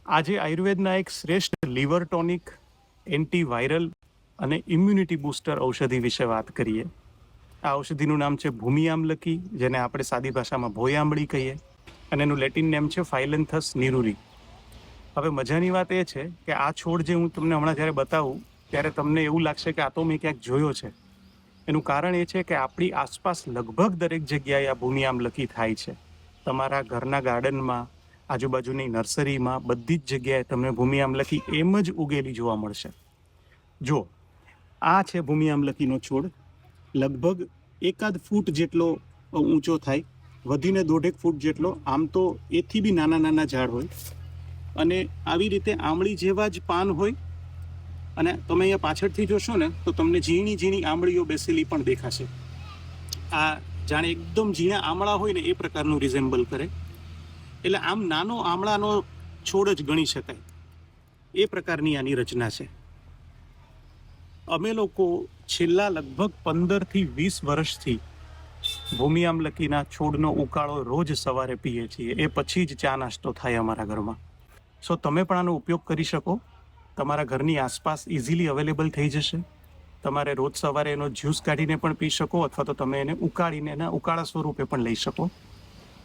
આજે આયુર્વેદના એક શ્રેષ્ઠ લીવર ટોનિક, એન્ટીવાયરલ અને ઇમ્યુનિટી બૂસ્ટર ઔષધિ વિશે વાત કરીએ. આ ઔષધિનું નામ છે ભૂમિ આમલકી, જેને આપણે સાદી ભાષામાં ભોય આંબળી કહીએ, અને એનું લેટિન નેમ છે ફાઇલેન્થસ નિરુરી. હવે મજાની વાત એ છે કે આ છોડ જે હું તમને હમણાં જ્યારે બતાવું ત્યારે તમને એવું લાગશે કે આ તો મેં ક્યાંક જોયો છે. એનું કારણ એ છે કે આપણી આસપાસ લગભગ દરેક જગ્યાએ આ ભૂમિ આમલકી થાય છે. તમારા ઘરના ગાર્ડનમાં, આજુબાજુની નર્સરીમાં, બધી જ જગ્યાએ તમને ભૂમિ આમલકી એમ જ ઉગેલી જોવા મળશે. જો આ છે ભૂમિ આમલકીનો છોડ, લગભગ 1 ફૂટ જેટલો ઊંચો થાય, વધીને 1.5 ફૂટ જેટલો. આમ તો એથી બી નાના નાના ઝાડ હોય, અને આવી રીતે આંબળી જેવા જ પાન હોય. અને તમે અહીંયા પાછળથી જોશો ને તો તમને ઝીણી ઝીણી આંબળીઓ બેસેલી પણ દેખાશે. આ જાણે એકદમ ઝીણા આમળા હોય ને એ પ્રકારનું રિઝેમ્બલ કરે. એટલે આમ નાનો આમળાનો છોડ જ ગણી શકાય, એ પ્રકારની આની રચના છે. અમે લોકો છેલ્લા લગભગ 15 થી 20 વર્ષથી ભૂમિ આમલકીના છોડનો ઉકાળો રોજ સવારે પીએ છીએ. એ પછી જ ચા નાસ્તો થાય અમારા ઘરમાં. સો તમે પણ આનો ઉપયોગ કરી શકો. તમારા ઘરની આસપાસ ઇઝીલી અવેલેબલ થઈ જશે. તમારે રોજ સવારે એનો જ્યુસ કાઢીને પણ પી શકો, અથવા તો તમે એને ઉકાળીને એના ઉકાળા સ્વરૂપે પણ લઈ શકો.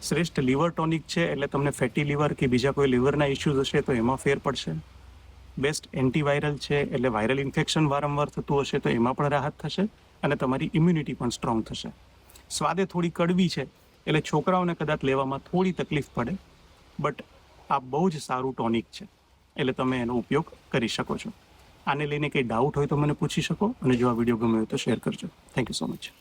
શ્રેષ્ઠ લીવર ટોનિક છે, એટલે તમને ફેટી લીવર કે બીજા કોઈ લીવરના ઇસ્યુઝ હશે તો એમાં ફેર પડશે. બેસ્ટ એન્ટીવાયરલ છે, એટલે વાયરલ ઇન્ફેક્શન વારંવાર થતું હશે તો એમાં પણ રાહત થશે, અને તમારી ઇમ્યુનિટી પણ સ્ટ્રોંગ થશે. સ્વાદે થોડી કડવી છે, એટલે છોકરાઓને કદાચ લેવામાં થોડી તકલીફ પડે, બટ આ બહુ જ સારું ટોનિક છે, એટલે તમે એનો ઉપયોગ કરી શકો છો. આને લઈને કંઈ ડાઉટ હોય તો મને પૂછી શકો, અને જો આ વિડીયો ગમ્યો હોય તો શેર કરજો. Thank you so much.